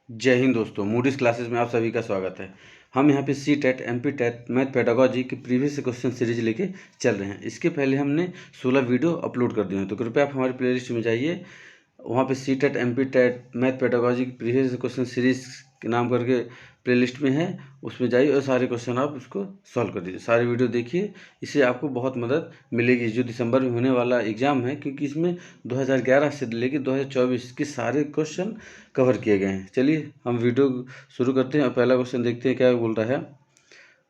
जय हिंद दोस्तों, Moody's classes में आप सभी का स्वागत है। हम यहाँ पे CTET, MP TET, math pedagogy की प्रीवियस क्वेश्चन सीरीज लेके चल रहे हैं। इसके पहले हमने 16 वीडियो अपलोड कर दिए हैं, तो कृपया आप हमारी प्लेलिस्ट में जाइए। वहाँ पे CTET, MP TET, math pedagogy की प्रीवियस क्वेश्चन सीरीज के नाम करके प्लेलिस्ट में है, उसमें जाइए और सारे क्वेश्चन आप उसको सॉल्व कर दीजिए। सारे वीडियो देखिए, इससे आपको बहुत मदद मिलेगी जो दिसंबर में होने वाला एग्ज़ाम है, क्योंकि इसमें 2011 से लेकर 2024 के सारे क्वेश्चन कवर किए गए हैं। चलिए हम वीडियो शुरू करते हैं और पहला क्वेश्चन देखते हैं क्या बोल रहा है।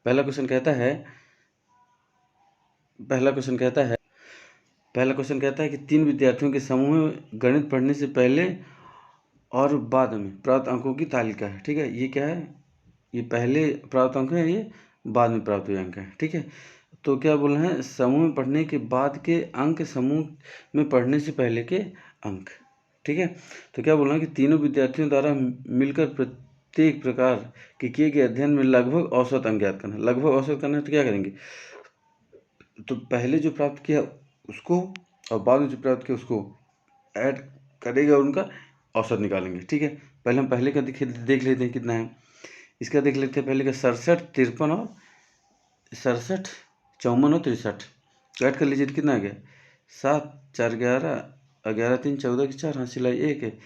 पहला क्वेश्चन कहता है कि 3 विद्यार्थियों के समूह में गणित पढ़ने से पहले और बाद में प्राप्त अंकों की तालिका है। ठीक है, ये क्या है? ये पहले प्राप्त अंक है, ये बाद में प्राप्त हुए अंक है। ठीक है, तो क्या बोलना है? समूह में पढ़ने के बाद के अंक, समूह में पढ़ने से पहले के अंक। ठीक है, तो क्या बोलना है कि तीनों विद्यार्थियों द्वारा मिलकर प्रत्येक प्रकार के किए गए अध्ययन में लगभग औसत अंक ज्ञात करना है। लगभग औसत करना है तो क्या करेंगे? तो पहले जो प्राप्त किया उसको और बाद में जो प्राप्त किया उसको ऐड करेंगे और उनका औसत निकालेंगे। ठीक है, पहले हम पहले का देख लेते हैं कितना है। इसका देख लेते हैं पहले का 67, 53 और 67, 54 और 63। ऐड कर लीजिए, कितना आ गया? 7, 4, 11, 11, 3, 14 की 4, हाथ सिलाई 1,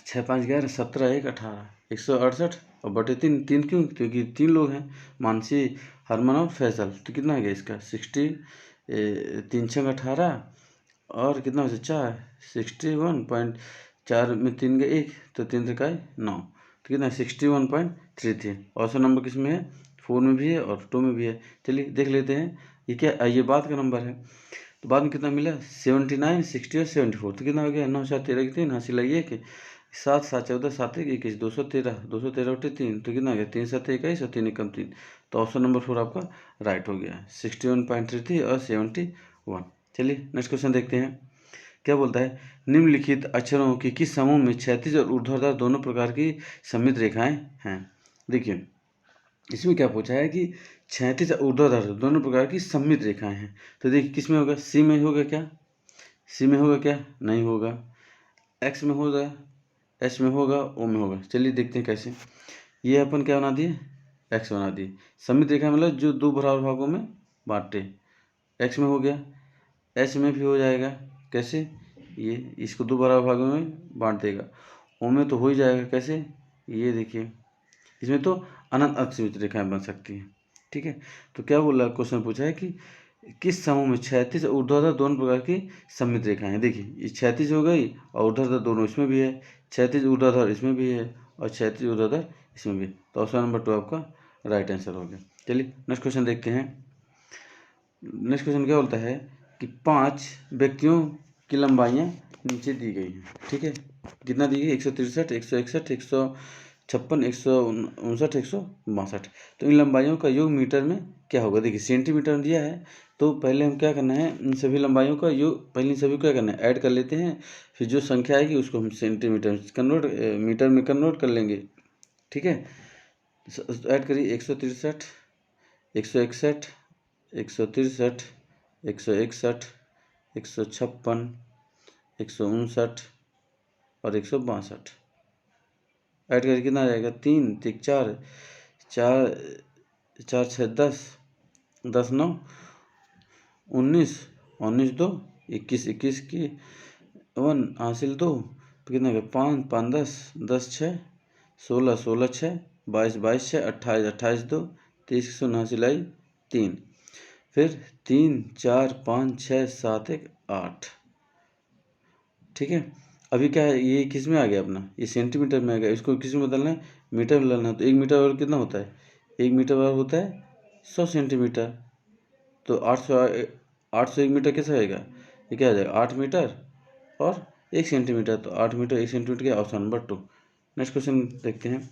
6, 5, 11, 17, 1, 18, 168 और बटे 3। 3 क्यों? क्योंकि 3 लोग हैं, मानसी, हरमन और फैसल। तो कितना आ गया इसका? 60, 3, 6, 18 और कितना हो जाए 4, 61.4 में 3 गए 1, तो 3 3 9, तो कितना 61.33। औसत नंबर किस में है? 4 में भी है और 2 में भी है। चलिए देख लेते हैं ये क्या, ये बाद का नंबर है। तो बाद में कितना मिला? 79, 60 और 74। तो कितना हो गया? 9, 7, 13 की 3, हासिल लाइए कि 7, 7, 14, 7, 1, 21, 213, 213 बटे 3, तो कितना आ गया? 3, 7, 21 और 3 एकम 3। तो ऑप्शन नंबर 4 आपका राइट हो गया, 61.33 और 71। चलिए नेक्स्ट क्वेश्चन देखते हैं क्या बोलता है। निम्नलिखित अक्षरों के किस समूह में क्षैतिज और ऊर्ध्वाधर दोनों प्रकार की सममित रेखाएं हैं? देखिए इसमें क्या पूछा है कि क्षैतिज और ऊर्ध्वाधर दोनों प्रकार की सममित रेखाएं हैं। तो देखिए किस में होगा? सी में होगा क्या? सी में होगा क्या? नहीं होगा। एक्स में होगा, एच में होगा, ओ में होगा। चलिए देखते हैं कैसे। ये अपन क्या बना दिए? एक्स बना दिए। सममित रेखा मतलब जो दो बराबर भागों में बांटे। एक्स में हो गया, एच में भी हो जाएगा। कैसे? ये इसको दो बराबर भागों में बांट देगा। ओ में तो हो ही जाएगा। कैसे? ये देखिए इसमें तो अनंत असीमित रेखाएं बन सकती हैं। ठीक है, तो क्या बोला? क्वेश्चन पूछा है कि किस समूह में क्षैतिज और ऊर्ध्वाधर दोनों प्रकार की सममित रेखाएं हैं। देखिए ये क्षैतिज हो गई और ऊर्ध्वाधर दोनों इसमें भी है, क्षैतिज ऊर्ध्वाधर इसमें भी है और क्षैतिज ऊर्ध्वाधर इसमें भी। तो ऑप्शन नंबर 2 आपका राइट आंसर हो गया। चलिए नेक्स्ट क्वेश्चन देखते हैं। नेक्स्ट क्वेश्चन क्या बोलता है कि 5 व्यक्तियों की लंबाइयाँ नीचे दी गई हैं। ठीक है, कितना दी गई? 163, 161, 156, 159, 162। तो इन लंबाइयों का योग मीटर में क्या होगा? देखिए सेंटीमीटर में दिया है, तो पहले हम क्या करना है, इन सभी लंबाइयों का योग, पहले इन सभी को क्या करना है? ऐड कर लेते हैं। फिर जो संख्या आएगी उसको हम सेंटीमीटर में कन्वर्ट, मीटर में कन्वर्ट कर लेंगे। ठीक है, ऐड करिए 163, 161, 163, 161, 156, 159 और 162। ऐड करके कितना आ जाएगा? 3, 3, 4, 4, 4, 6, 10, 10, 9, 19, 19, 2, 21, 21 की 1 हासिल 2, तो कितना गया? 5, 5, 10, 10, 6, 16, 16, 6, 22, 22, 6, 28, 28, 2, 30 की 0 हासिल आई 3, फिर 3, 4, 5, 6, 7, 1, 8। ठीक है, अभी क्या है? ये किस में आ गया अपना? ये सेंटीमीटर में आ गया। इसको किस में बदलना है? मीटर में बदलना है। तो 1 मीटर और कितना होता है? 1 मीटर बराबर होता है 100 सेंटीमीटर। तो 801 मीटर कैसे आएगा? ये क्या आ जाएगा? 8 मीटर और 1 सेंटीमीटर। तो 8 मीटर 1 सेंटीमीटर क्या? Option number 2। नेक्स्ट क्वेश्चन देखते हैं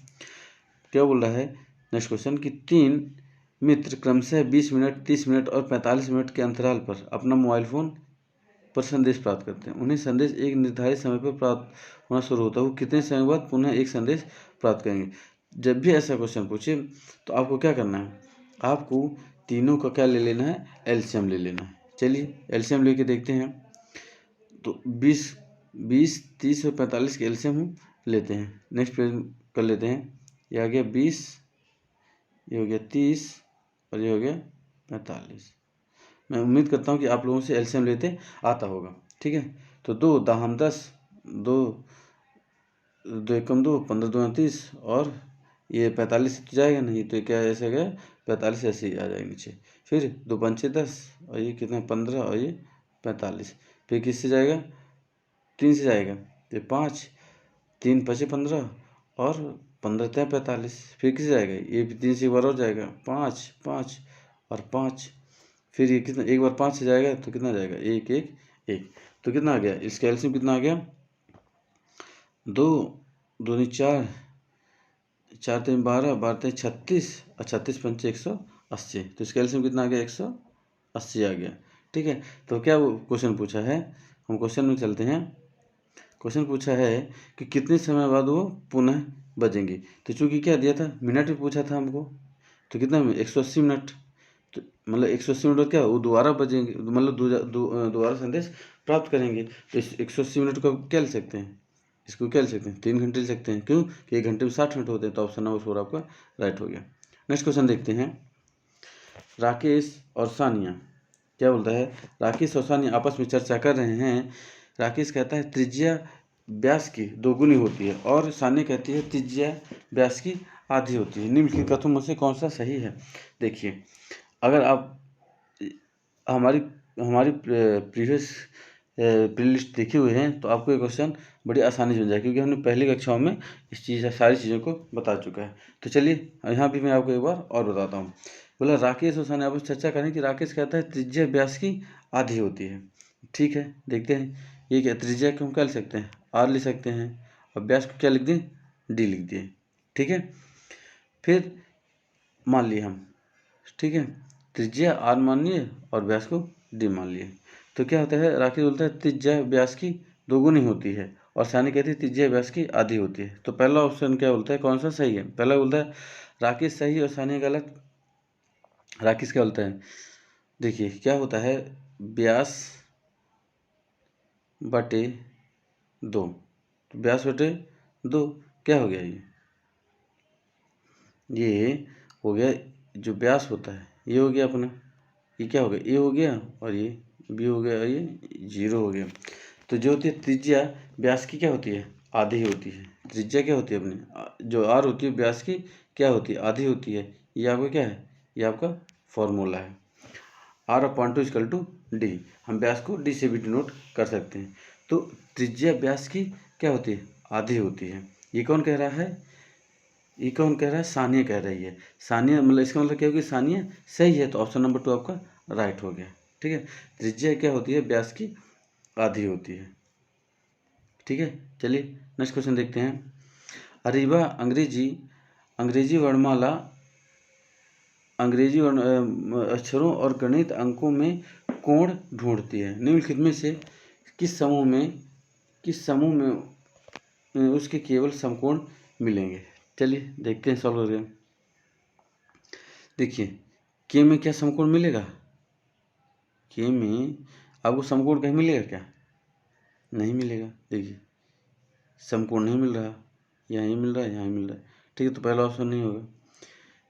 क्या बोल रहा है। नेक्स्ट क्वेश्चन कि 3 मित्र क्रमशः 20 मिनट, 30 मिनट और 45 मिनट के अंतराल पर अपना मोबाइल फ़ोन पर संदेश प्राप्त करते हैं। उन्हें संदेश एक निर्धारित समय पर प्राप्त होना शुरू होता है। वो कितने समय बाद पुनः एक संदेश प्राप्त करेंगे? जब भी ऐसा क्वेश्चन पूछे तो आपको क्या करना है? आपको तीनों का क्या ले लेना है? एलसीएम ले लेना है। चलिए एलसीएम लेके देखते हैं। तो 20 20, 30 और 45 के एलसीएम हम लेते हैं। नेक्स्ट पेज कर लेते हैं। ये आ गया 20, ये हो गया 30 और ये हो गया 45। मैं उम्मीद करता हूँ कि आप लोगों से एलसीएम लेते आता होगा। ठीक है, तो 2 दाहम 10, 2 2 एकम 2, 15 दूना 30 और ये 45 तो जाएगा नहीं, तो क्या ऐसे गया 45 ऐसे ही आ जाएगा नीचे। फिर 2 पंचे 10 और ये कितना 15 और ये 45। फिर किससे जाएगा 3 से जाएगा, तो 5, 3 पचे 15 और 15 तय 45। फिर किससे जाएगा, ये 3 से एक बार और जाएगा 5, 5 और 5। फिर ये कितना एक बार 5 से जाएगा तो कितना जाएगा 1, 1, 1। तो कितना आ गया, इसका एलसीएम कितना आ गया 2 दूनी 4, 4 3 12, 12 3 36 और 36 पंचे 180। तो इसका एलसीएम कितना आ गया 180 आ गया। ठीक है, तो क्या वो क्वेश्चन पूछा है, हम क्वेश्चन में चलते हैं। क्वेश्चन पूछा है कि कितने समय बाद वो पुनः बजेंगे। तो चूंकि क्या दिया था, मिनट में पूछा था हमको, तो कितना 180 मिनट। तो मतलब 180 मिनट बाद क्या वो दोबारा बजेंगे, मतलब दोबारा संदेश प्राप्त करेंगे। तो इस 180 मिनट को क्या ले सकते हैं, इसको क्या ले सकते हैं 3 घंटे ले सकते हैं। क्यों कि 1 घंटे में 60 मिनट होते हैं। तो ऑप्शन नंबर 4 आपका राइट हो गया। नेक्स्ट क्वेश्चन देखते हैं। राकेश और सानिया क्या बोलता है, राकेश और सानिया आपस में चर्चा कर रहे हैं। राकेश कहता है त्रिज्या व्यास की 2 गुनी होती है और सानिया कहती है त्रिज्या व्यास की आधी होती है। निम्नलिखित कथनों में से कौन सा सही है। देखिए, अगर आप हमारी हमारी प्रीवियस प्लेलिस्ट देखे हुए हैं तो आपको ये क्वेश्चन बड़ी आसानी से मिल जाएगा, क्योंकि हमने पहली कक्षाओं में इस चीज़ सारी चीज़ों को बता चुका है। तो चलिए यहाँ भी मैं आपको एक बार और बताता हूँ। बोला राकेश और सानिया आपस चर्चा करें कि राकेश कहता है त्रिज्या व्यास की आधी होती है। ठीक है, देखते हैं ये क्या, त्रिज्या को हम क्या लिख सकते हैं आर लिख सकते हैं और व्यास को क्या लिख दें डी लिख दिए। ठीक है, फिर मान लिए हम, ठीक है, त्रिज्या आर मान लिए और व्यास को डी मान लिए। तो क्या होता है, राकेश बोलता है त्रिज्या व्यास की 2 गुनी होती है और सानी कहती है त्रिज्या व्यास की आधी होती है। तो पहला ऑप्शन क्या बोलता है, कौन सा सही है। पहला बोलता है राकेश सही और सानी गलत। राकेश क्या बोलता है, देखिए क्या होता है, व्यास बटे 2, तो व्यास बटे 2 क्या हो गया, ये हो गया जो व्यास होता है ये हो गया अपना, ये क्या हो गया ए हो गया और ये बी हो गया और ये 0 हो गया। तो जो होती है त्रिज्या व्यास की क्या होती है आधी होती है। त्रिज्या क्या होती है अपनी जो आर होती है व्यास की क्या होती है आधी होती है। ये आपका क्या है, ये आपका फॉर्मूला है r upon two equal to d. हम व्यास को डी से भी डिनोट कर सकते हैं। तो त्रिज्या व्यास की क्या होती है आधी होती है। ये कौन कह रहा है, ये कौन कह रहा है, सानिया कह रही है। सानिया मतलब इसका मतलब क्या होगी, सानिया सही है। तो ऑप्शन नंबर 2 आपका राइट हो गया। ठीक है, त्रिज्या क्या होती है व्यास की आधी होती है। ठीक है, चलिए नेक्स्ट क्वेश्चन देखते हैं। अरीबा अंग्रेजी वर्णमाला अंग्रेजी अक्षरों और गणित अंकों में कोण ढूंढती है। निम्नलिखित में से किस समूह में उसके केवल समकोण मिलेंगे। चलिए देखते हैं सॉल्व करके। देखिए के में क्या समकोण मिलेगा, के में आपको समकोण कहीं मिलेगा क्या, नहीं मिलेगा। देखिए समकोण नहीं मिल रहा, यहाँ ही मिल रहा है, यहाँ ही मिल रहा है। ठीक है, तो पहला ऑप्शन नहीं होगा।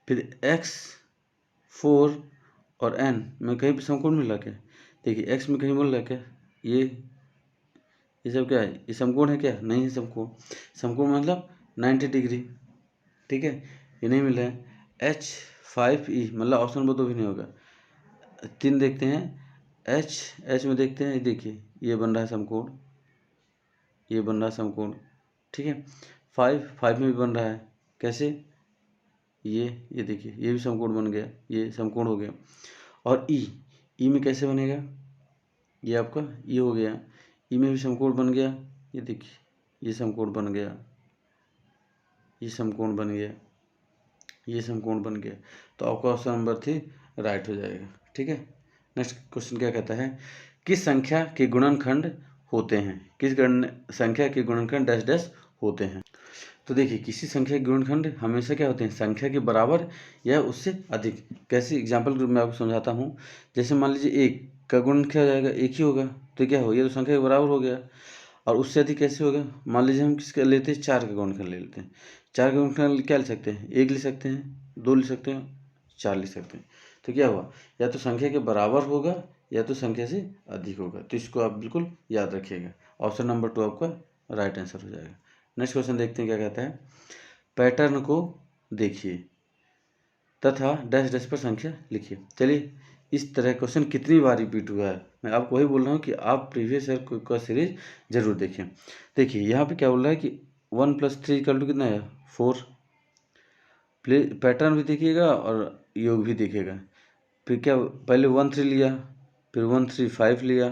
फिर x 4 और n में कहीं भी समकोण मिल रहा क्या, देखिए x में कहीं मिल रहा क्या, ये सब क्या है, ये समकोण है क्या, नहीं है समकोण। समकोण मतलब 90 डिग्री। ठीक है, ये नहीं मिल रहा है। H5E मतलब ऑप्शन नंबर 2 भी नहीं होगा। 3 देखते हैं, H में देखते हैं, देखिए ये बन रहा है समकोण, ये बन रहा है समकोण। ठीक है, 5 में भी बन रहा है, कैसे, ये देखिए ये भी समकोण बन गया, ये समकोण हो गया। और ई में कैसे बनेगा, ये आपका ये हो गया, ई में भी समकोण बन गया। ये देखिए ये समकोण बन गया, ये समकोण बन गया, ये समकोण बन गया। तो आपका ऑप्शन नंबर 3 राइट हो जाएगा। ठीक है, नेक्स्ट क्वेश्चन क्या कहता है, किस संख्या के गुणनखंड होते हैं, किस संख्या के गुणनखंड डैश डैश होते हैं। तो देखिए किसी संख्या के गुणनखंड हमेशा क्या होते हैं, संख्या के बराबर या उससे अधिक। कैसे एग्जाम्पल के रूप में आपको समझाता हूँ। जैसे मान लीजिए 1 का गुणन क्या हो जाएगा, 1 ही होगा, तो क्या हो, ये तो संख्या के बराबर हो गया। और उससे अधिक कैसे होगा? मान लीजिए हम किसका लेते हैं, 4 का गुणनखंड ले लेते हैं। 4 का गुणनखंड क्या ले सकते हैं? 1 ले सकते हैं, 2 ले सकते हैं, 4 ले सकते हैं। तो क्या हुआ, या तो संख्या के बराबर होगा या तो संख्या से अधिक होगा। तो इसको आप बिल्कुल याद रखिएगा। ऑप्शन नंबर 2 आपका राइट आंसर हो जाएगा। नेक्स्ट क्वेश्चन देखते हैं क्या कहता है। पैटर्न को देखिए तथा डैश डैश पर संख्या लिखिए। चलिए, इस तरह क्वेश्चन कितनी बार रिपीट हुआ है, मैं आपको वही बोल रहा हूँ कि आप प्रीवियस ईयर का सीरीज जरूर देखें। देखिए यहाँ पे क्या बोल रहा है कि 1 + 3 = कितना है? 4। पैटर्न भी देखिएगा और योग भी देखिएगा। फिर क्या, पहले 1 3 लिया, फिर 1 3 5 लिया,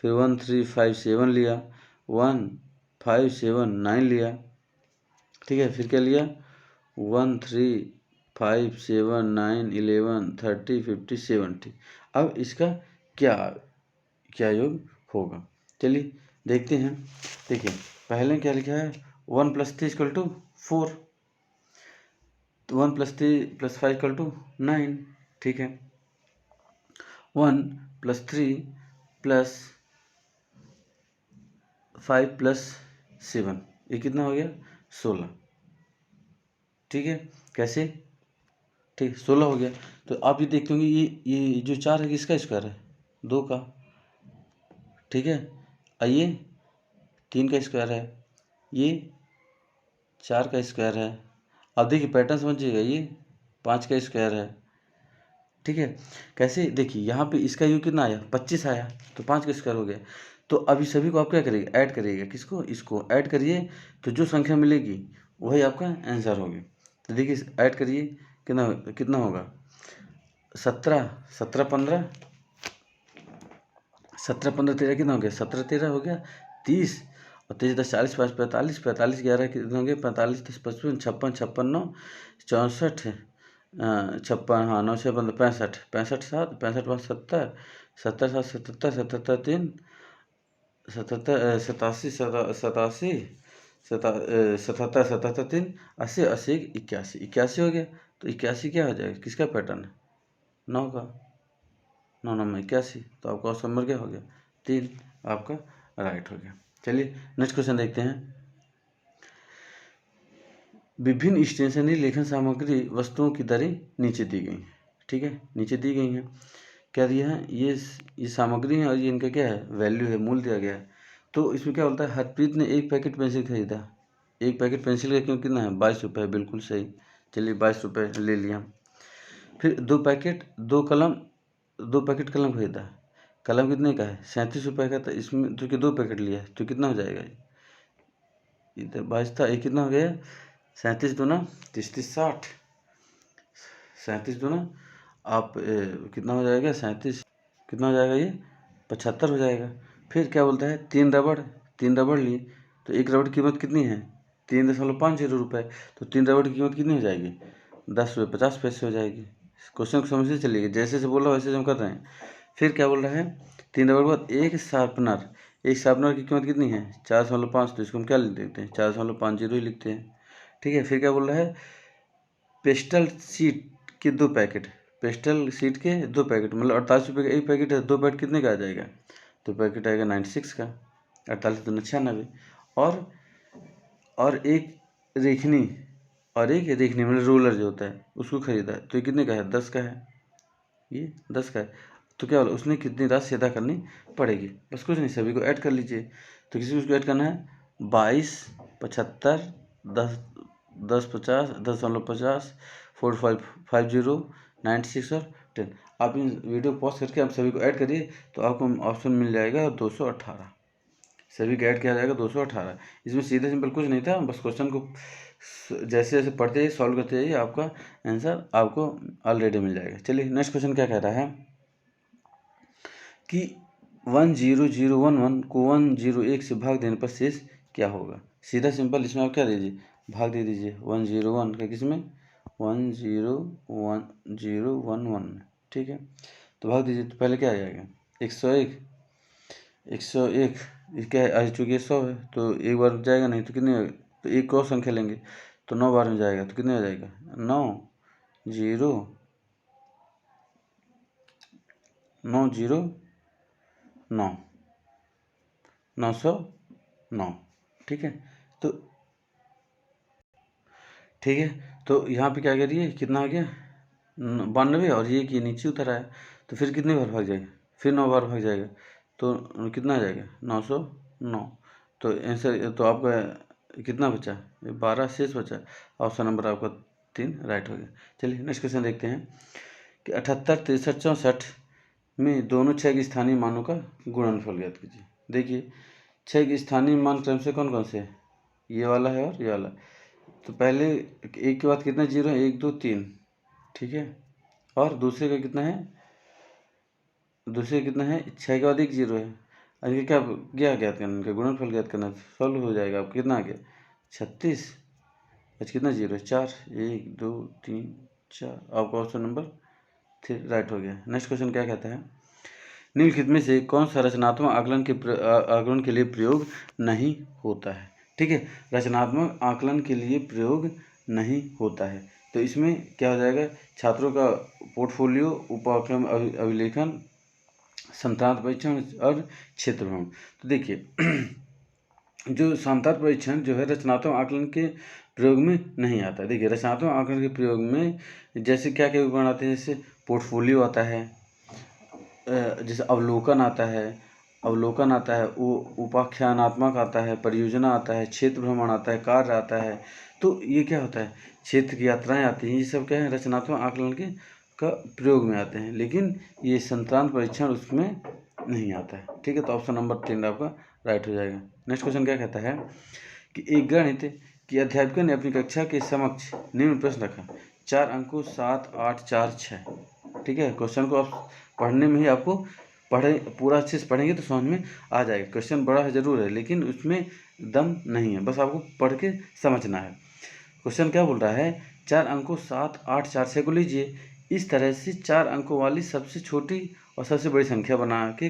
फिर 1 3 5 7 लिया, 1 5 7 9 लिया, ठीक है। फिर क्या लिया, 1 3 5 7 9 11 30 50 70। अब इसका क्या क्या योग होगा, चलिए देखते हैं। देखिए पहले क्या लिखा है, 1 + 3 = 4, तो 1 + 3 + 5 = 9, ठीक है। 1 + 3 + 5 + 7 ये कितना हो गया? 16, ठीक है। कैसे? ठीक, 16 हो गया। तो आप ये देखते होंगे ये जो 4 है किसका स्क्वायर है? 2 का, ठीक है। ये 3 का स्क्वायर है, ये 4 का स्क्वायर है। अब देखिए पैटर्न समझिएगा, ये 5 का स्क्वायर है, ठीक है। कैसे? देखिए यहाँ पे इसका योग कितना आया? 25 आया, तो 5 का स्क्वायर हो गया। तो अभी सभी को आप क्या करिएगा? ऐड करिएगा। किसको? इसको ऐड करिए, तो जो संख्या मिलेगी वही आपका आंसर होगी। तो देखिए ऐड करिए, कितना कितना होगा? 17 17 15 17 15 13 कितना हो गया? 17 13 हो गया 30, और 30 10 40 5 45 45 11 कितना हो गया? 45 10 55 56 56 9 64 56, हाँ 9 6 15 65 65 7 65 5 70 70 7 77 77 3 77 87 87 77 77 3 80 80 81 81 हो गया। तो 81 क्या हो जाएगा? किसका पैटर्न है? 9 का, 9 9 में 81, तो आपका ऑप्शन नंबर क्या हो गया? 3 आपका राइट हो गया। चलिए नेक्स्ट क्वेश्चन देखते हैं। विभिन्न स्टेशनरी लेखन सामग्री वस्तुओं की दरें नीचे दी गई हैं, ठीक है। नीचे दी गई हैं, क्या दिया है? ये सामग्री है और ये इनका क्या है? वैल्यू है, मूल्य दिया गया है। तो इसमें क्या बोलता है? हरप्रीत ने 1 पैकेट पेंसिल खरीदा। 1 पैकेट पेंसिल का क्यों कितना है? 22 रुपये, बिल्कुल सही। चलिए 22 रुपये ले लिया। फिर 2 पैकेट कलम खरीदा। कलम कितने का है? 37 रुपये का। तो इसमें चूँकि 2 पैकेट लिया है तो कितना हो जाएगा? इधर 22 था, ये कितना हो गया? 37 दूना 30 30 60, 37 दूना आप कितना हो जाएगा? 37 कितना हो जाएगा? ये 75 हो जाएगा। फिर क्या बोलता है? 3 रबड़ लिए, तो एक रबड़ की कीमत कितनी है? 3.50 रुपये। तो 3 रबड़ की कीमत कितनी हो जाएगी? 10 रुपये 50 पैसे हो जाएगी। क्वेश्चन को समझते चलिए, जैसे जैसे बोला वैसे हम कर रहे हैं। फिर क्या बोल रहा है? 3 रबड़ के बाद एक शार्पनर की कीमत कितनी है? 4.5, तो इसको हम क्या लिख देते हैं? 4.50 ही लिखते हैं, ठीक है। फिर क्या बोल रहा है? पेस्टल शीट के 2 पैकेट, पेस्टल शीट के 2 पैकेट, मतलब 48 रुपये का एक पैकेट है। 2 पैकेट कितने का आ जाएगा? 2 पैकेट आएगा 96 का, 48 दूना 96। और एक रेखनी मतलब रोलर जो होता है उसको खरीदा है, तो ये कितने का है? 10 का है, ये 10 का है। तो क्या बोला? उसने कितनी राशि अदा करनी पड़ेगी? बस कुछ नहीं, सभी को ऐड कर लीजिए। तो किसी को ऐड करना है? 22 75 10 10 50 10.50 4550 96 और 10। आप इन वीडियो पॉज करके आप सभी को ऐड करिए, तो आपको ऑप्शन मिल जाएगा 218। सभी का ऐड किया जाएगा 218। इसमें सीधे सिंपल कुछ नहीं था, बस क्वेश्चन को जैसे जैसे पढ़ते जाइए, सॉल्व करते जाइए, आपका आंसर आपको ऑलरेडी मिल जाएगा। चलिए नेक्स्ट क्वेश्चन क्या कह रहा है कि 10011 को 101 से भाग देने पर शेष क्या होगा? सीधा सिंपल इसमें आप क्या दीजिए? भाग दे दीजिए 101 का, किसमें? 101 ठीक है। तो भाग दीजिए, तो पहले क्या आ जाएगा? 101 क्या है? आज चूँकि 100 है तो एक बार जाएगा नहीं, तो कितने? तो एक और संख्या लेंगे, तो 9 बार में जाएगा, तो कितने हो जाएगा? 9 0 9 0 9 900 9। ठीक है, तो ठीक है, तो यहाँ पे क्या करिए, कितना आ गया 92, और ये नीचे उतर आया, तो फिर कितनी बार भाग जाएगा, फिर 9 बार भाग जाएगा, तो कितना आ जाएगा 909। तो आंसर तो आपका कितना बचा, 12 शेष बचा। ऑप्शन नंबर आपका 3 राइट हो गया। चलिए नेक्स्ट क्वेश्चन देखते हैं कि 78, 63, 64 में दोनों छः के स्थानीय मानों का गुणनफल ज्ञात कीजिए। देखिए छः के स्थानीय मान क्रम से कौन कौन से है, ये वाला है और ये वाला। तो पहले एक के बाद कितना जीरो है, 1 2 3, ठीक है, और दूसरे का कितना है, दूसरे का कितना है, 6 के बाद 1 जीरो है। आगे क्या क्या ज्ञात करना, इनका गुणनफल ज्ञात करना, सॉल्व हो जाएगा। आप कितना आ गया 36, आज कितना जीरो है 4, 1 2 3 4, आपका ऑप्शन नंबर 3 राइट हो गया। नेक्स्ट क्वेश्चन क्या कहता है, निम्नलिखित में से कौन सा रचनात्मक आकलन के लिए प्रयोग नहीं होता है। ठीक है, रचनात्मक आकलन के लिए प्रयोग नहीं होता है, तो इसमें क्या हो जाएगा, छात्रों का पोर्टफोलियो, उपाक्रम अभिलेखन, संतांत परीक्षण और क्षेत्र भ्रमण। तो देखिए जो संतांत परीक्षण जो है रचनात्मक आकलन के प्रयोग में नहीं आता है। देखिए रचनात्मक आकलन के प्रयोग में जैसे क्या क्या उपकरण आते हैं, जैसे पोर्टफोलियो आता है, जैसे अवलोकन आता है, वो उपाख्यानात्मक आता है, परियोजना आता है, क्षेत्र भ्रमण आता है, कार्य आता है। तो ये क्या होता है, क्षेत्र की यात्राएं आती हैं, ये सब क्या है रचनात्मक आकलन के का प्रयोग में आते हैं, लेकिन ये संतांत परीक्षण उसमें नहीं आता है। ठीक है, तो ऑप्शन नंबर 3 आपका राइट हो जाएगा। नेक्स्ट क्वेश्चन क्या कहता है कि एक गणित की अध्यापिका ने अपनी कक्षा के समक्ष निम्न प्रश्न रखा, 4 अंकों 7 8 4 6। ठीक है, क्वेश्चन को आप पढ़ने में ही आपको पूरा अच्छे से पढ़ेंगे तो समझ में आ जाएगा। क्वेश्चन बड़ा है जरूर है, लेकिन उसमें दम नहीं है, बस आपको पढ़ के समझना है। क्वेश्चन क्या बोल रहा है, 4 अंकों 7 8 4 6 को लीजिए, इस तरह से 4 अंकों वाली सबसे छोटी और सबसे बड़ी संख्या बना के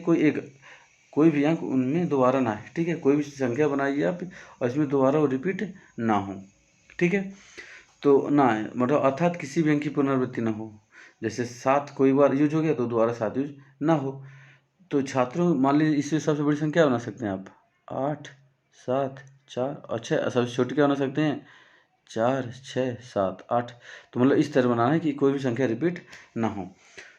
कोई भी अंक उनमें दोबारा ना है। ठीक है, कोई भी संख्या बनाइए आप और इसमें दोबारा वो रिपीट ना हो। ठीक है, तो ना है मतलब अर्थात किसी भी अंक की पुनरावृत्ति ना हो, जैसे 7 कोई बार यूज हो गया तो दोबारा 7 यूज ना हो। तो छात्रों मान लीजिए इससे सबसे बड़ी संख्या बना सकते हैं आप 8 7 4 और 6, और सबसे छोटी क्या बना सकते हैं 4 6 7 8। तो मतलब इस तरह बनाना है कि कोई भी संख्या रिपीट ना हो।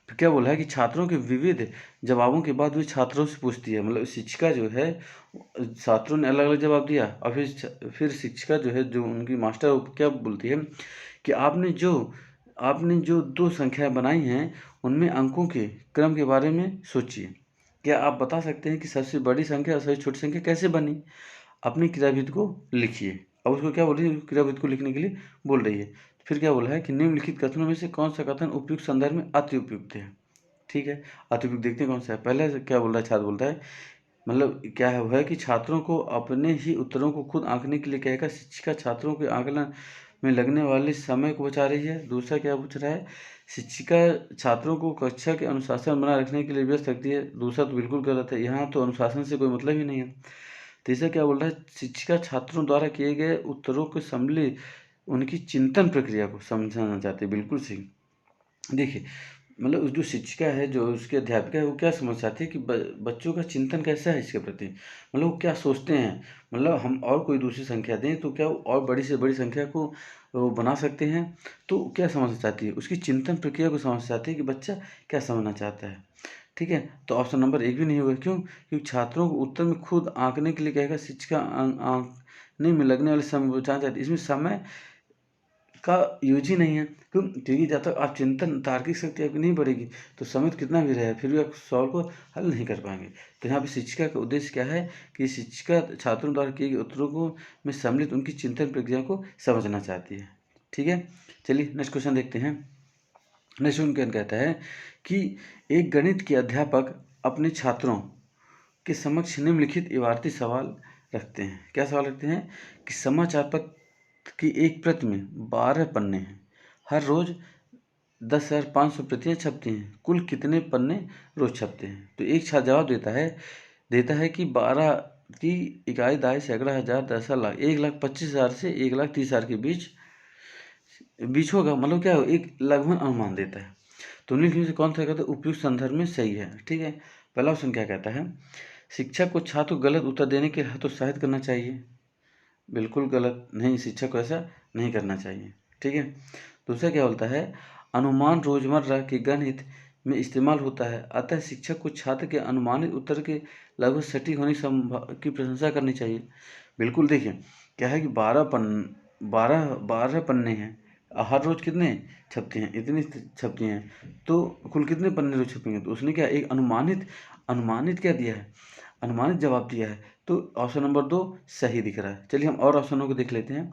तो क्या बोला है कि छात्रों के विविध जवाबों के बाद वे छात्रों से पूछती है, मतलब शिक्षिका जो है, छात्रों ने अलग अलग जवाब दिया और फिर शिक्षिका जो है, जो उनकी मास्टर, वो क्या बोलती है कि आपने जो 2 संख्याएं बनाई हैं उनमें अंकों के क्रम के बारे में सोचिए। क्या आप बता सकते हैं कि सबसे बड़ी संख्या और सबसे छोटी संख्या कैसे बनी। अपनी क्रियाविधि को लिखिए। अब उसको क्या बोल रही है, क्रियाविधि को लिखने के लिए बोल रही है। फिर क्या बोला है कि निम्नलिखित कथनों में से कौन सा कथन उपयुक्त संदर्भ में अति उपयुक्त है। ठीक है, अति उपयुक्त देखते हैं कौन सा है। पहले से क्या बोल रहा है, छात्र बोलता है, मतलब क्या है कि छात्रों को अपने ही उत्तरों को खुद आंकने के लिए कहेगा, शिक्षिका छात्रों के आकलन में लगने वाले समय को बचा रही है। दूसरा क्या पूछ रहा है, शिक्षिका छात्रों को कक्षा के अनुशासन बनाए रखने के लिए व्यस्त रखती है। दूसरा तो बिल्कुल गलत है, यहाँ तो अनुशासन से कोई मतलब ही नहीं है। तीसरा क्या बोल रहा है, शिक्षिका छात्रों द्वारा किए गए उत्तरों को सम्मिलित उनकी चिंतन प्रक्रिया को समझाना चाहते हैं। बिल्कुल सही। देखिए मतलब जो शिक्षिका है, जो उसके अध्यापिका है, वो क्या समझ चाहती है कि बच्चों का चिंतन कैसा है इसके प्रति, मतलब वो क्या सोचते हैं। मतलब हम और कोई दूसरी संख्या दें तो क्या वो और बड़ी से बड़ी संख्या को वो बना सकते हैं। तो क्या समझना चाहती है, उसकी चिंतन प्रक्रिया को समझना चाहती है कि बच्चा क्या समझना चाहता है। ठीक है, तो ऑप्शन नंबर 1 भी नहीं होगा। क्यों, क्योंकि छात्रों को उत्तर में खुद आंकने के लिए कहेगा, शिक्षिका आंकने में लगने वाले समय बचाना चाहती है। इसमें समय का यूज ही नहीं है। क्यों, क्योंकि जब तक आप चिंतन तार्किक शक्ति आपकी नहीं बढ़ेगी तो समय तो कितना भी रहे फिर भी आप सवाल को हल नहीं कर पाएंगे। तो यहाँ पे शिक्षिका का उद्देश्य क्या है कि शिक्षिका छात्रों द्वारा किए गए उत्तरों को में सम्मिलित उनकी चिंतन प्रक्रिया को समझना चाहती है। ठीक है, चलिए नेक्स्ट क्वेश्चन देखते हैं। नेक्स्ट क्वेश्चन कहता है कि एक गणित के अध्यापक अपने छात्रों के समक्ष निम्नलिखित इबारती सवाल रखते हैं। क्या सवाल रखते हैं कि समाचार पत्र की एक प्रति में 12 पन्ने हैं, हर रोज 10,500 प्रतियां छपती हैं, कुल कितने पन्ने रोज छपते हैं। तो एक छात्र जवाब देता है कि 12 की इकाई दाई सैकड़ा हजार 10 लाख 1,25,000 से 1,30,000 के बीच होगा। मतलब क्या हो, एक लगभग अनुमान देता है। तो निम्नलिखित में से कौन सा कहता है उपयुक्त संदर्भ में सही है। ठीक है, पहला ऑप्शन क्या कहता है, शिक्षक को छात्र को गलत उत्तर देने के लिए हतोत्साहित करना चाहिए? बिल्कुल गलत नहीं, शिक्षक को ऐसा नहीं करना चाहिए। ठीक है। दूसरा क्या बोलता है, अनुमान रोजमर्रा के गणित में इस्तेमाल होता है, अतः शिक्षक को छात्र के अनुमानित उत्तर के लगभग सटीक होने की प्रशंसा करनी चाहिए। बिल्कुल। देखिए क्या है कि 12 पन्ने हैं, हर रोज कितने छपते हैं, इतनी छपती हैं, तो कुल कितने पन्ने रोज छपेंगे। तो उसने क्या एक अनुमानित क्या दिया है, अनुमानित जवाब दिया है। तो ऑप्शन नंबर 2 सही दिख रहा है। चलिए हम और ऑप्शनों को देख लेते हैं।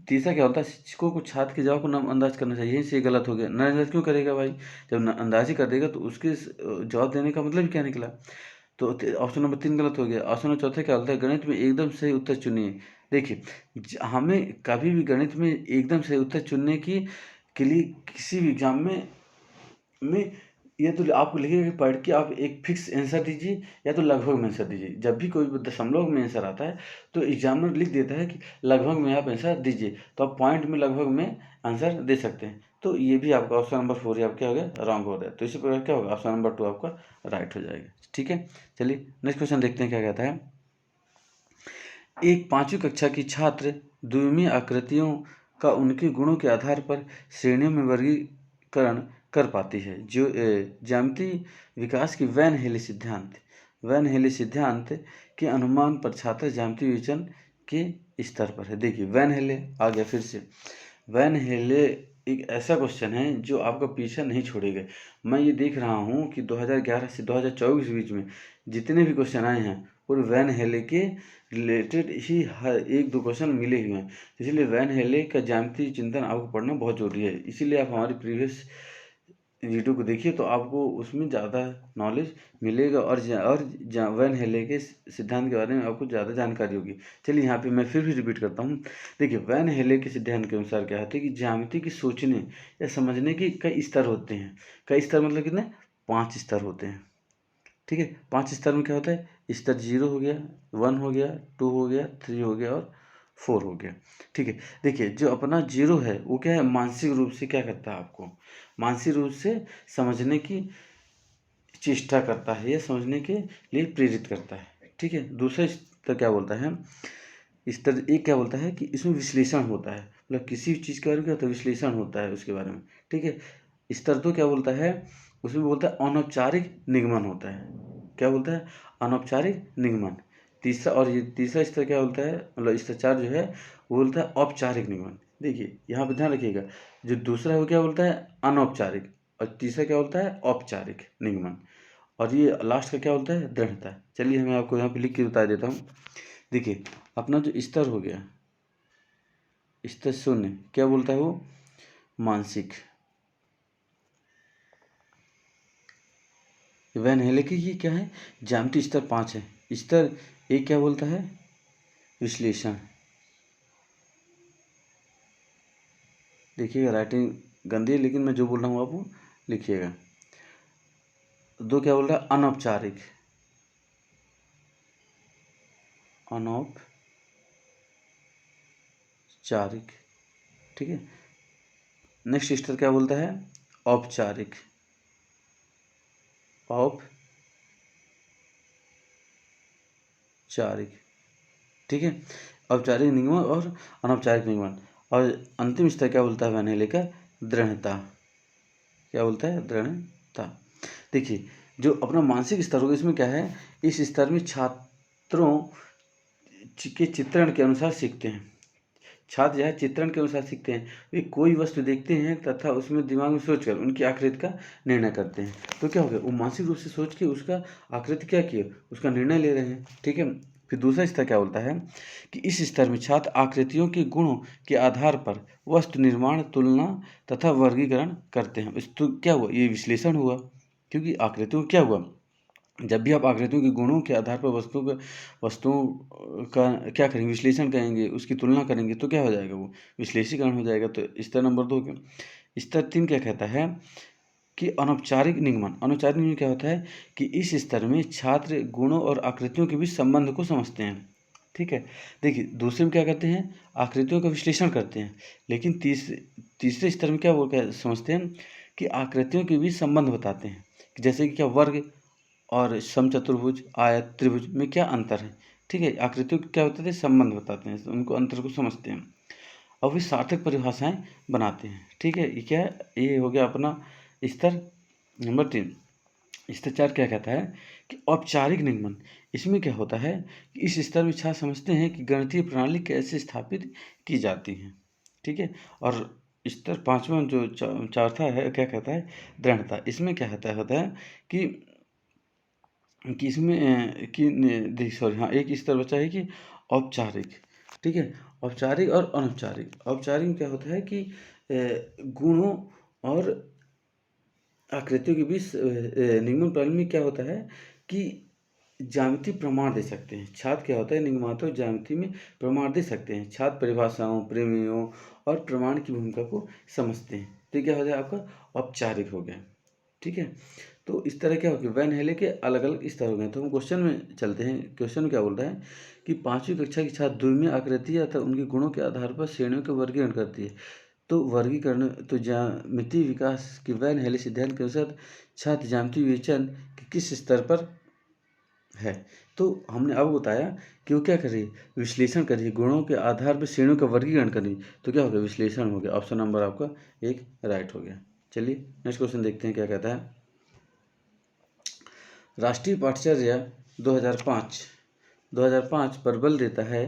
तीसरा क्या होता है, शिक्षकों को छात्र के जवाब को नजरअंदाज करना चाहिए। यही से ये गलत हो गया। नजरअंदाज क्यों करेगा भाई, जब अंदाज ही कर देगा तो उसके जवाब देने का मतलब क्या निकला। तो ऑप्शन नंबर 3 गलत हो गया। ऑप्शन नंबर चौथा क्या होता है, गणित में एकदम सही उत्तर चुनिए। देखिए हमें कभी भी गणित में एकदम सही उत्तर चुनने के लिए किसी भी एग्जाम में ये तो आपको लिखेगा कि पढ़ के आप एक फिक्स आंसर दीजिए या तो लगभग में आंसर दीजिए। जब भी कोई दशमलव में आंसर आता है तो एग्जामिनर लिख देता है कि लगभग में आप आंसर दीजिए, तो आप पॉइंट में लगभग में आंसर दे सकते हैं। तो ये भी आपका ऑप्शन नंबर 4 ये आपका क्या हो गया, रॉन्ग हो रहा है। तो इसी प्रकार क्या होगा, ऑप्शन नंबर 2 आपका राइट हो जाएगा। ठीक है। चलिए नेक्स्ट क्वेश्चन देखते हैं क्या कहता है। एक 5वीं कक्षा की छात्र द्विमीय आकृतियों का उनके गुणों के आधार पर श्रेणियों में वर्गीकरण कर पाती है। जो ज्यामितीय विकास की वैन हेली सिद्धांत के अनुमान पर छात्र ज्यामितीय विवेचन के स्तर पर है। देखिए वैन हेले आ गया फिर से। वैन हेले एक ऐसा क्वेश्चन है जो आपका पीछा नहीं छोड़ेगा। मैं ये देख रहा हूँ कि 2011 से 2024 के बीच में जितने भी क्वेश्चन आए हैं पूरे वैन हेले के रिलेटेड ही हर 1-2 क्वेश्चन मिले हुए हैं। इसलिए वैन हेले का ज्यामितीय चिंतन आपको पढ़ना बहुत जरूरी है। इसीलिए आप हमारी प्रीवियस वीडियो को देखिए तो आपको उसमें ज़्यादा नॉलेज मिलेगा और वैन हेले के सिद्धांत के बारे में आपको ज़्यादा जानकारी होगी। चलिए यहाँ पे मैं फिर भी रिपीट करता हूँ। देखिए वैन हेले के सिद्धांत के अनुसार क्या होता है कि ज्यामिति की सोचने या समझने के कई स्तर होते हैं। कई स्तर मतलब कितने, 5 स्तर होते हैं। ठीक है। 5 स्तर में क्या होता है, स्तर 0 हो गया, 1 हो गया, 2 हो गया, 3 हो गया और 4 हो गया। ठीक है। देखिए जो अपना 0 है वो क्या है, मानसिक रूप से क्या करता है, आपको मानसिक रूप से समझने की चेष्टा करता है या समझने के लिए प्रेरित करता है। ठीक है। दूसरा स्तर क्या बोलता है, स्तर 1 क्या बोलता है कि इसमें विश्लेषण होता है, मतलब किसी चीज़ के बारे में क्या होता है, विश्लेषण होता है उसके बारे में। ठीक है। स्तर 2 क्या बोलता है, उसमें बोलता है अनौपचारिक निगमन होता है। क्या बोलता है, अनौपचारिक निगमन। तीसरा स्तर क्या बोलता है, मतलब स्तर 4 जो है वो बोलता है औपचारिक निगमन। देखिए यहाँ पे ध्यान रखिएगा, जो दूसरा है वो क्या बोलता है, अनौपचारिक, और तीसरा क्या बोलता है, औपचारिक निगमन, और ये लास्ट का क्या बोलता है, दृढ़ता। चलिए मैं आपको यहाँ पे लिख के बता देता हूँ। देखिए अपना जो स्तर हो गया, स्तर 0 क्या बोलता है, वो मानसिक। वैन हेले की ये क्या है, ज्यामिति स्तर 5 है। स्तर 1 क्या बोलता है, विश्लेषण। देखिएगा राइटिंग गंदी है लेकिन मैं जो बोल रहा हूँ आप वो लिखिएगा। 2 क्या बोल रहा है, अनौपचारिक। ठीक है। नेक्स्ट स्तर क्या बोलता है, औपचारिक। ठीक है। औपचारिक निगमन और अनौपचारिक निगमन। और अंतिम स्तर क्या बोलता है वैन हेले का, दृढ़ता। क्या बोलता है, दृढ़ता। देखिए जो अपना मानसिक स्तर होगा इसमें क्या है, इस स्तर में छात्रों के चित्रण के अनुसार सीखते हैं। छात्र जो है चित्रण के अनुसार सीखते हैं। वे कोई वस्तु देखते हैं तथा उसमें दिमाग में सोचकर उनकी आकृति का निर्णय करते हैं। तो क्या हो गया, वो मानसिक रूप से सोच के उसका आकृति क्या किया, उसका निर्णय ले रहे हैं। ठीक है। फिर दूसरा स्तर क्या बोलता है कि इस स्तर में छात्र आकृतियों के गुणों के आधार पर वस्तु निर्माण, तुलना तथा वर्गीकरण करते हैं। तो क्या हुआ, ये विश्लेषण हुआ, क्योंकि आकृतियों क्या हुआ, जब भी आप आकृतियों के गुणों के आधार पर वस्तुओं का क्या करेंगे, विश्लेषण करेंगे, उसकी तुलना करेंगे, तो क्या हो जाएगा, वो विश्लेषीकरण हो जाएगा। तो स्तर नंबर 2 क्या, स्तर 3 क्या कहता है कि अनौपचारिक निगमन क्या होता है कि इस स्तर में छात्र गुणों और आकृतियों के बीच संबंध को समझते हैं। ठीक है। देखिए दूसरे में क्या करते हैं, आकृतियों का विश्लेषण करते हैं, लेकिन तीसरे स्तर में क्या समझते हैं कि आकृतियों के बीच संबंध बताते हैं। जैसे कि क्या, वर्ग और समचतुर्भुज, आयत, त्रिभुज में क्या अंतर है। ठीक है, आकृतियों के क्या होते थे, संबंध बताते हैं, उनको अंतर को समझते हैं और फिर सार्थक परिभाषाएं बनाते हैं। ठीक है, ये क्या है, ये हो गया अपना स्तर नंबर 3। स्तर 4 क्या कहता है कि औपचारिक निगमन। इसमें क्या होता है कि इस स्तर में छात्र समझते हैं कि गणितीय प्रणाली कैसे स्थापित की जाती है। ठीक है, और स्तर 5वां जो चौथा है क्या कहता है, दृढ़ता। इसमें क्या होता है कि इसमें कि सॉरी हाँ, एक स्तर बचा है कि औपचारिक। ठीक है, औपचारिक और अनौपचारिक। औपचारिक में क्या होता है कि गुणों और आकृतियों के बीच निगमन प्रणाली में क्या होता है कि ज्यामिति प्रमाण दे सकते हैं छात्र। क्या होता है, निगमात्मक ज्यामिति में प्रमाण दे सकते हैं छात्र, परिभाषाओं, प्रमेयों और प्रमाण की भूमिका को समझते हैं। तो क्या हो जाए आपका औपचारिक हो गया। ठीक है, तो इस तरह क्या हो गया, वैन हेले के अलग अलग स्तर हो गए। तो हम क्वेश्चन में चलते हैं। क्वेश्चन में क्या बोल रहा है कि 5वीं कक्षा की छात्र द्विमीय आकृति अथवा उनके गुणों के आधार पर श्रेणियों का वर्गीकरण करती है। तो वर्गीकरण तो ज्यामितीय विकास की वैन हेले सिद्धांत के अनुसार छात्र ज्यामितीय विवेचन के किस स्तर पर है। तो हमने अब बताया कि वो क्या करिए, विश्लेषण करिए, गुणों के आधार पर श्रेणियों का वर्गीकरण करिए। तो क्या हो गया, विश्लेषण हो गया। ऑप्शन नंबर आपका एक राइट हो गया। चलिए नेक्स्ट क्वेश्चन देखते हैं क्या कहता है। राष्ट्रीय पाठ्यचर्या 2005 पर बल देता है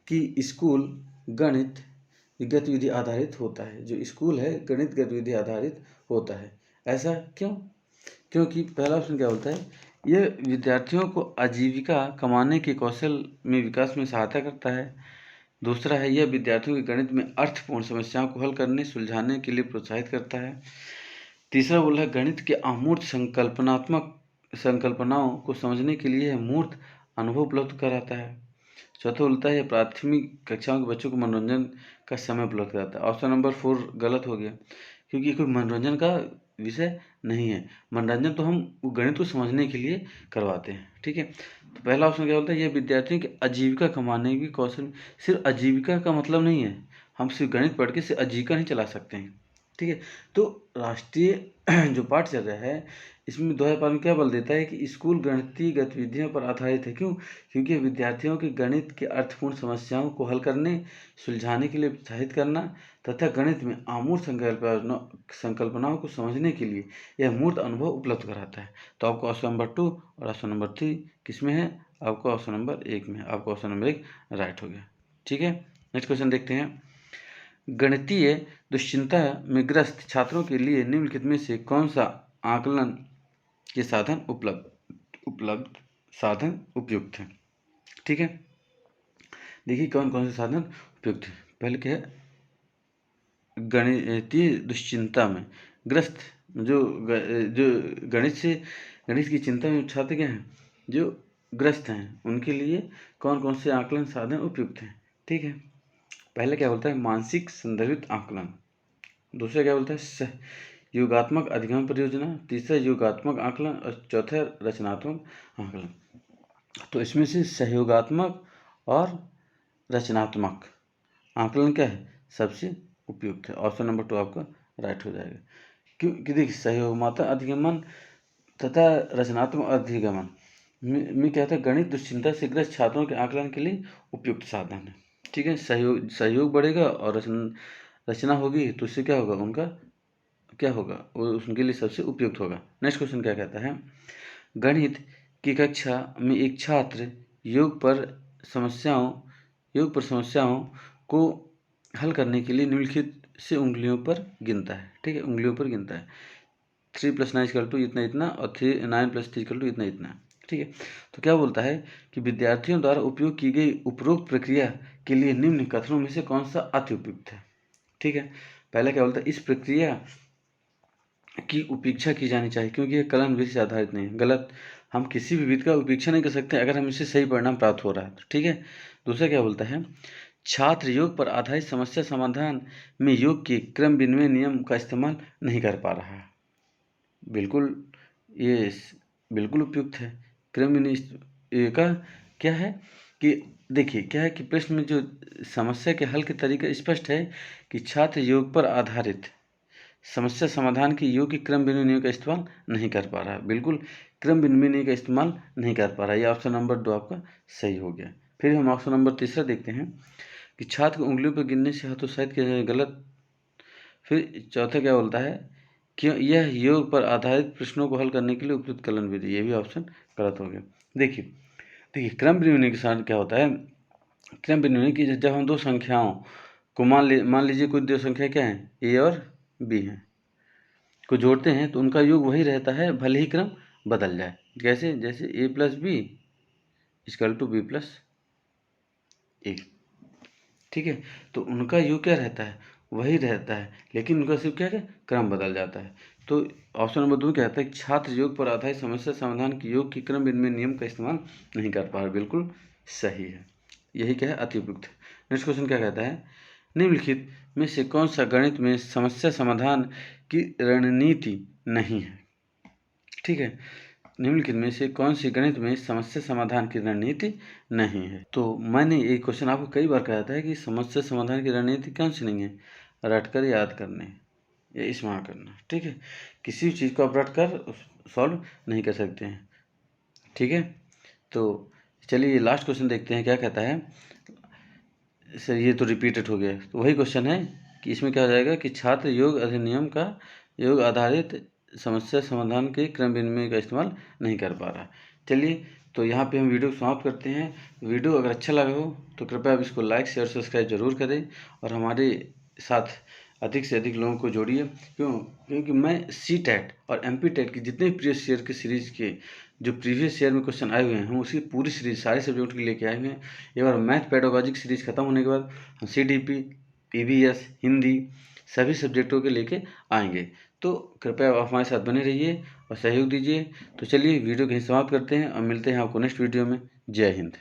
कि स्कूल गणित गतिविधि आधारित होता है। जो स्कूल है गणित गतिविधि आधारित होता है। ऐसा क्यों? क्योंकि पहला ऑप्शन क्या बोलता है, यह विद्यार्थियों को आजीविका कमाने के कौशल में विकास में सहायता करता है। दूसरा है, यह विद्यार्थियों के गणित में अर्थपूर्ण समस्याओं को हल करने सुलझाने के लिए प्रोत्साहित करता है। तीसरा बोला है, गणित के अमूर्त संकल्पनाओं को समझने के लिए यह मूर्त अनुभव उपलब्ध कराता है। चौथा बोलता है, यह प्राथमिक कक्षाओं के बच्चों को मनोरंजन का समय उपलब्ध कराता है। ऑप्शन नंबर 4 गलत हो गया, क्योंकि कोई मनोरंजन का विषय नहीं है। मनोरंजन तो हम गणित को समझने के लिए करवाते हैं। ठीक है, तो पहला ऑप्शन क्या बोलता है, यह विद्यार्थियों की आजीविका कमाने की कौशल। सिर्फ आजीविका का मतलब नहीं है हम सिर्फ गणित पढ़ के सिर्फ आजीविका नहीं चला सकते हैं। ठीक है, तो राष्ट्रीय जो पाठ चल रहा है इसमें 2005 में क्या बल देता है कि स्कूल गणितीय गतिविधियों पर आधारित है। क्यों? क्योंकि विद्यार्थियों के गणित के अर्थपूर्ण समस्याओं को हल करने सुलझाने के लिए प्रोत्साहित करना तथा गणित में अमूर्त संकल्पनाओं को समझने के लिए यह मूर्त अनुभव उपलब्ध कराता है। तो आपको ऑप्शन नंबर 2 और ऑप्शन नंबर 3 किस में है, आपको ऑप्शन नंबर 1 में है। आपको ऑप्शन नंबर 1 राइट हो गया। ठीक है, नेक्स्ट क्वेश्चन देखते हैं। गणितीय दुश्चिंता में ग्रस्त छात्रों के लिए निम्नलिखित में से कौन सा आकलन के साधन उपलब्ध साधन उपयुक्त है। ठीक है, देखिए कौन कौन से साधन उपयुक्त है। पहले क्या है, गणितीय दुश्चिंता में ग्रस्त जो गणित की चिंता में छात्र क्या हैं, जो ग्रस्त हैं, उनके लिए कौन कौन से आकलन साधन उपयुक्त हैं। ठीक है, पहले क्या बोलता है, मानसिक संदर्भित आकलन। दूसरा क्या बोलता है, योगात्मक अधिगम परियोजना। तीसरा योगात्मक आकलन और चौथा रचनात्मक आकलन। तो इसमें से सहयोगात्मक और रचनात्मक आकलन क्या है, सबसे उपयुक्त है। ऑप्शन नंबर 2 आपका राइट हो जाएगा। क्योंकि देखिए सहयोगात्मक अधिगमन तथा रचनात्मक अधिगमन में क्या होता है, गणित दुश्चिंता से ग्रस्त छात्रों के आकलन के लिए उपयुक्त साधन है। ठीक है, सहयोग बढ़ेगा और रचना होगी तो उससे क्या होगा, उनका क्या होगा, वो उनके लिए सबसे उपयुक्त होगा। नेक्स्ट क्वेश्चन क्या कहता है, गणित की कक्षा में एक छात्र योग पर समस्याओं को हल करने के लिए निम्नलिखित से उंगलियों पर गिनता है। ठीक है, उंगलियों पर गिनता है 3 + 9 = इतना इतना और 9 + 3 = इतना इतना। ठीक है, तो क्या बोलता है कि विद्यार्थियों द्वारा उपयोग की गई उपरोक्त प्रक्रिया के लिए निम्न कथनों में से कौन सा अति उपयुक्त है। ठीक है, पहले क्या बोलता है, इस प्रक्रिया की उपेक्षा की जानी चाहिए क्योंकि यह कलन विधि से आधारित नहीं है। गलत, हम किसी भी विधि का उपेक्षा नहीं कर सकते अगर हम इससे सही परिणाम प्राप्त हो रहा है तो। ठीक है, दूसरा क्या बोलता है, छात्र योग पर आधारित समस्या समाधान में योग के क्रम विनिमय नियम का इस्तेमाल नहीं कर पा रहा है। बिल्कुल, ये बिल्कुल उपयुक्त है। क्रम विनिमय का क्या है कि देखिए क्या है कि प्रश्न में जो समस्या के हल के तरीका स्पष्ट है कि छात्र योग पर आधारित समस्या समाधान की योग की क्रम बिंदु नियम का इस्तेमाल नहीं कर पा रहा है। बिल्कुल क्रम बिंदु नियम का इस्तेमाल नहीं कर पा रहा है। ये ऑप्शन नंबर 2 आपका सही हो गया। फिर हम ऑप्शन नंबर तीसरा देखते हैं कि छात्र को उंगलियों पर गिनने से हतोत्साहित किया जाए, गलत। फिर चौथा क्या बोलता है, क्यों यह योग पर आधारित प्रश्नों को हल करने के लिए उपयुक्त कलन विधि, ये भी ऑप्शन गलत हो गया। देखिए क्रम बिंदु के साथ क्या होता है, क्रम बिंदु कि जब हम दो संख्याओं को मान लीजिए कोई दो संख्या क्या है, ए और बी हैं, को जोड़ते हैं तो उनका योग वही रहता है, भले ही क्रम बदल जाए। कैसे, जैसे A plus B equal to B plus A, ठीक है। तो उनका योग क्या रहता है, वही रहता है, लेकिन उनका सिर्फ क्या है, क्रम बदल जाता है। तो ऑप्शन नंबर 2 क्या कहता है, छात्र योग पर आधारित समस्या समाधान की योग की क्रम बिंदु नियम का इस्तेमाल नहीं कर पा रहे। बिल्कुल सही है, यही क्या है, अति उपयुक्त। नेक्स्ट क्वेश्चन क्या कहता है, निम्नलिखित में से कौन सा गणित में समस्या समाधान की रणनीति नहीं है। ठीक है, निम्नलिखित में से कौन सी गणित में समस्या समाधान की रणनीति नहीं है। तो मैंने ये क्वेश्चन आपको कई बार कहा था कि समस्या समाधान की रणनीति कौन सी नहीं है, रटकर याद करने या स्मरण करना। ठीक है, किसी भी चीज़ को आप रटकर सॉल्व नहीं कर सकते हैं। ठीक है, तो चलिए लास्ट क्वेश्चन देखते हैं क्या कहता है। सर ये तो रिपीटेड हो गया, तो वही क्वेश्चन है कि इसमें क्या हो जाएगा कि छात्र योग अधिनियम का योग आधारित समस्या समाधान के क्रम विनिमय का इस्तेमाल नहीं कर पा रहा। चलिए तो यहाँ पे हम वीडियो समाप्त करते हैं। वीडियो अगर अच्छा लगा हो तो कृपया आप इसको लाइक शेयर सब्सक्राइब जरूर करें और हमारे साथ अधिक से अधिक लोगों को जोड़िए। क्योंकि मैं CTET और MP TET की जितने प्रीवियस ईयर के सीरीज़ के जो प्रीवियस ईयर में क्वेश्चन आए हुए हैं, हम उसकी पूरी सीरीज सारे सब्जेक्ट की लेके आए हुए हैं। एक बार मैथ पेडागॉजिक सीरीज खत्म होने के बाद हम CDP, EVS, हिंदी सभी सब्जेक्टों के लेके आएंगे। तो कृपया आप हमारे साथ बने रहिए और सहयोग दीजिए। तो चलिए वीडियो कहीं समाप्त करते हैं और मिलते हैं आपको नेक्स्ट वीडियो में। जय हिंद।